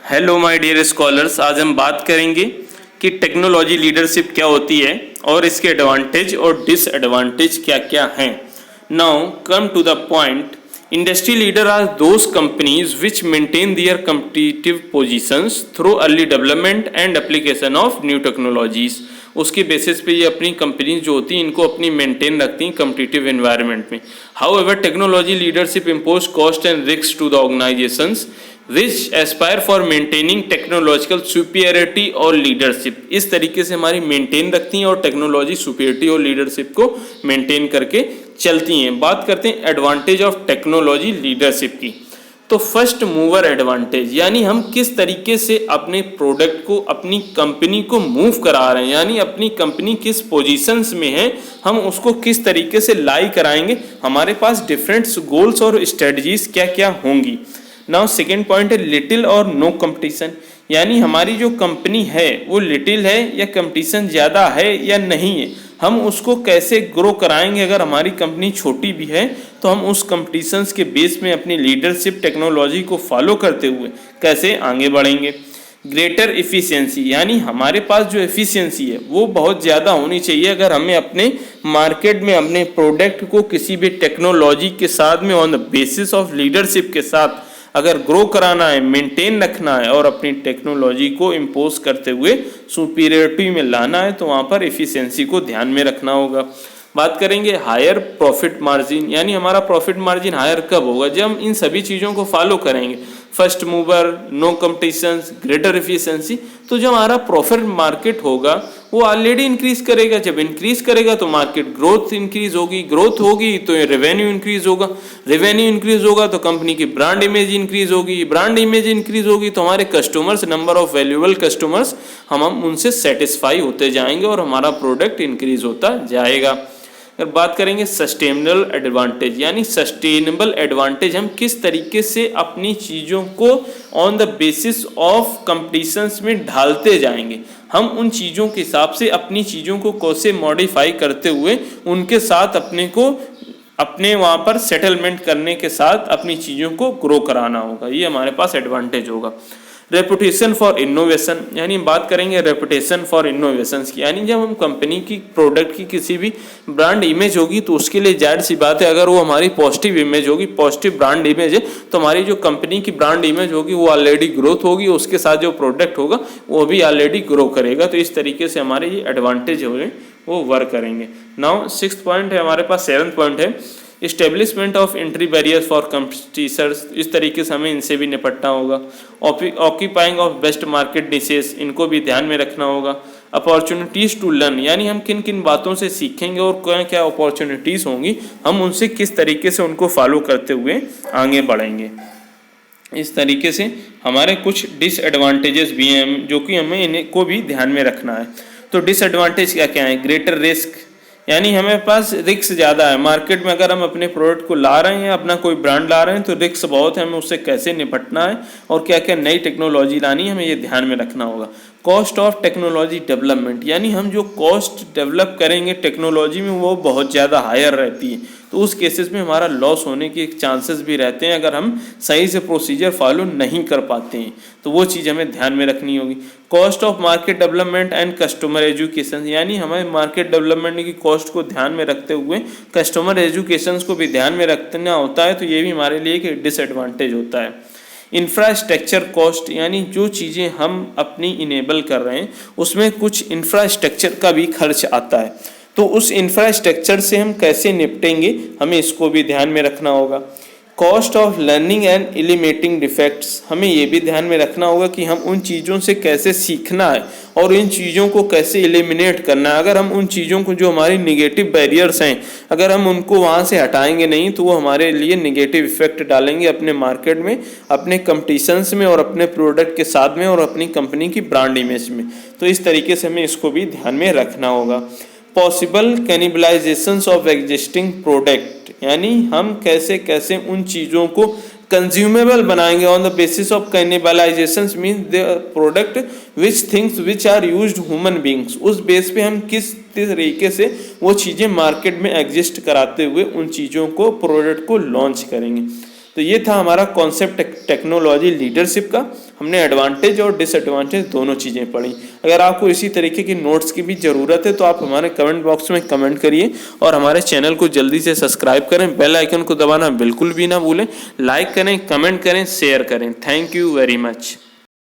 Hello my dear scholars, आज हम बात करेंगे कि टेक्नोलॉजी लीडरशिप क्या होती है और इसके एडवांटेज और डिसएडवांटेज क्या क्या हैं। Now come to the point. Industry leader are those companies which maintain their competitive positions through early development and application of new technologies. उसके बेसिस पे ये अपनी कंपनीज जो होती हैं इनको अपनी मेंटेन रखती हैं कम्पिटिटिव एनवायरनमेंट में। However technology leadership impose cost and risk to the organisations which aspire for maintaining technological superiority और लीडरशिप। इस तरीके से हमारी मेंटेन रखती हैं और टेक्नोलॉजी सुपीरियरिटी और लीडरशिप को मेंटेन करके चलती हैं। बात करते हैं एडवांटेज ऑफ टेक्नोलॉजी लीडरशिप की। तो फर्स्ट मूवर एडवांटेज, यानी हम किस तरीके से अपने प्रोडक्ट को, अपनी कंपनी को मूव करा रहे हैं, यानी अपनी कंपनी किस पोजीशंस में है, हम उसको किस तरीके से लाई कराएंगे। हमारे पास डिफरेंट गोल्स और स्ट्रेटजीज क्या क्या होंगी। नाउ सेकेंड पॉइंट है लिटिल और नो कंपटीशन, यानी हमारी जो कंपनी है वो लिटिल है या कंपटीशन ज़्यादा है या नहीं है, हम उसको कैसे ग्रो कराएंगे। अगर हमारी कंपनी छोटी भी है तो हम उस कंपटीशंस के बेस में अपनी लीडरशिप टेक्नोलॉजी को फॉलो करते हुए कैसे आगे बढ़ेंगे। ग्रेटर इफ़िशियंसी, यानी हमारे पास जो एफिशिएंसी है वो बहुत ज़्यादा होनी चाहिए अगर हमें अपने मार्केट में अपने प्रोडक्ट को किसी भी टेक्नोलॉजी के साथ में on the basis of leadership के साथ अगर ग्रो कराना है, मेंटेन रखना है और अपनी टेक्नोलॉजी को इम्पोज करते हुए सुपीरियरिटी में लाना है, तो वहाँ पर एफिशिएंसी को ध्यान में रखना होगा। बात करेंगे हायर प्रॉफिट मार्जिन, यानी हमारा प्रॉफिट मार्जिन हायर कब होगा, जब हम इन सभी चीज़ों को फॉलो करेंगे। First mover, no competition, greater efficiency. तो जो हमारा प्रॉफिट मार्केट होगा वो ऑलरेडी इंक्रीज करेगा, जब इंक्रीज करेगा तो मार्केट ग्रोथ इंक्रीज होगी, ग्रोथ होगी तो रेवेन्यू इंक्रीज होगा, रेवेन्यू इंक्रीज होगा तो कंपनी की ब्रांड इमेज इंक्रीज होगी, ब्रांड इमेज इंक्रीज होगी तो हमारे customers, number of valuable customers, हम उनसे सेटिस्फाई होते जाएंगे और हमारा प्रोडक्ट इंक्रीज होता जाएगा। अगर बात करेंगे सस्टेनेबल एडवांटेज, यानी सस्टेनेबल एडवांटेज हम किस तरीके से अपनी चीज़ों को on the basis of competitions में ढालते जाएंगे, हम उन चीज़ों के हिसाब से अपनी चीज़ों को कैसे मॉडिफाई करते हुए उनके साथ अपने वहाँ पर सेटलमेंट करने के साथ अपनी चीज़ों को ग्रो कराना होगा, ये हमारे पास एडवांटेज होगा। रेपुटेशन फॉर इनोवेशन, यानी बात करेंगे रेपुटेशन फॉर इनोवेशंस की, यानी जब हम कंपनी की प्रोडक्ट की किसी भी ब्रांड इमेज होगी तो उसके लिए जाहिर सी बात है अगर वो हमारी पॉजिटिव इमेज होगी, पॉजिटिव ब्रांड इमेज है, तो हमारी जो कंपनी की ब्रांड इमेज होगी वो ऑलरेडी ग्रोथ होगी, उसके साथ जो प्रोडक्ट होगा वो भी ऑलरेडी ग्रो करेगा। तो इस तरीके से हमारे ये एडवांटेज हो गए वो वर्क करेंगे। नाउ सिक्स्थ पॉइंट है हमारे पास, सेवन्थ पॉइंट है establishment of entry barriers for competitors. इस तरीके से हमें इनसे भी निपटना होगा। Occupying of best market niches, इनको भी ध्यान में रखना होगा। अपॉर्चुनिटीज़ टू लर्न, यानी हम किन किन बातों से सीखेंगे और क्या क्या अपॉर्चुनिटीज़ होंगी, हम उनसे किस तरीके से उनको फॉलो करते हुए आगे बढ़ेंगे। इस तरीके से हमारे कुछ डिसएडवांटेजेस भी हैं जो कि हमें इन्हें को भी ध्यान में रखना है। तो डिसएडवांटेज क्या क्या है। ग्रेटर रिस्क, यानी हमें पास रिस्क ज़्यादा है मार्केट में, अगर हम अपने प्रोडक्ट को ला रहे हैं, अपना कोई ब्रांड ला रहे हैं तो रिस्क बहुत है, हमें उससे कैसे निपटना है और क्या क्या नई टेक्नोलॉजी लानी है, हमें ये ध्यान में रखना होगा। कॉस्ट ऑफ टेक्नोलॉजी डेवलपमेंट, यानी हम जो कॉस्ट डेवलप करेंगे टेक्नोलॉजी में वो बहुत ज़्यादा हायर रहती है, तो उस केसेस में हमारा लॉस होने के चांसेस भी रहते हैं अगर हम सही से प्रोसीजर फॉलो नहीं कर पाते हैं, तो वो चीज़ हमें ध्यान में रखनी होगी। Cost of market development and customer education, यानी हमें मार्केट डेवलपमेंट की कॉस्ट को ध्यान में रखते हुए कस्टमर एजुकेशन को भी ध्यान में रखना होता है, तो ये भी हमारे लिए एक डिसएडवांटेज होता है। इंफ्रास्ट्रक्चर कॉस्ट, यानी जो चीज़ें हम अपनी इनेबल कर रहे हैं उसमें कुछ इंफ्रास्ट्रक्चर का भी खर्च आता है, तो उस इंफ्रास्ट्रक्चर से हम कैसे निपटेंगे, हमें इसको भी ध्यान में रखना होगा। Cost of learning and eliminating defects, हमें ये भी ध्यान में रखना होगा कि हम उन चीज़ों से कैसे सीखना है और इन चीज़ों को कैसे एलिमिनेट करना है। अगर हम उन चीज़ों को, जो हमारी निगेटिव बैरियर्स हैं, अगर हम उनको वहाँ से हटाएंगे नहीं तो वो हमारे लिए निगेटिव इफेक्ट डालेंगे अपने मार्केट में, अपने कंपटीशंस में और अपने प्रोडक्ट के साथ में और अपनी कंपनी की ब्रांड इमेज में। तो इस तरीके से हमें इसको भी ध्यान में रखना होगा। Possible cannibalizations of existing product, यानी हम कैसे कैसे उन चीज़ों को कंज्यूमेबल बनाएंगे on the basis of cannibalizations mean the product which things which are used human beings, उस बेस पे हम किस तरीके से वो चीज़ें मार्केट में एग्जिस्ट कराते हुए उन चीज़ों को, प्रोडक्ट को लॉन्च करेंगे। तो ये था हमारा कॉन्सेप्ट टेक्नोलॉजी लीडरशिप का। हमने एडवांटेज और डिसएडवांटेज दोनों चीज़ें पढ़ी। अगर आपको इसी तरीके की नोट्स की भी ज़रूरत है तो आप हमारे कमेंट बॉक्स में कमेंट करिए और हमारे चैनल को जल्दी से सब्सक्राइब करें, बेल आइकन को दबाना बिल्कुल भी ना भूलें, लाइक करें, कमेंट करें, शेयर करें। Thank you very much.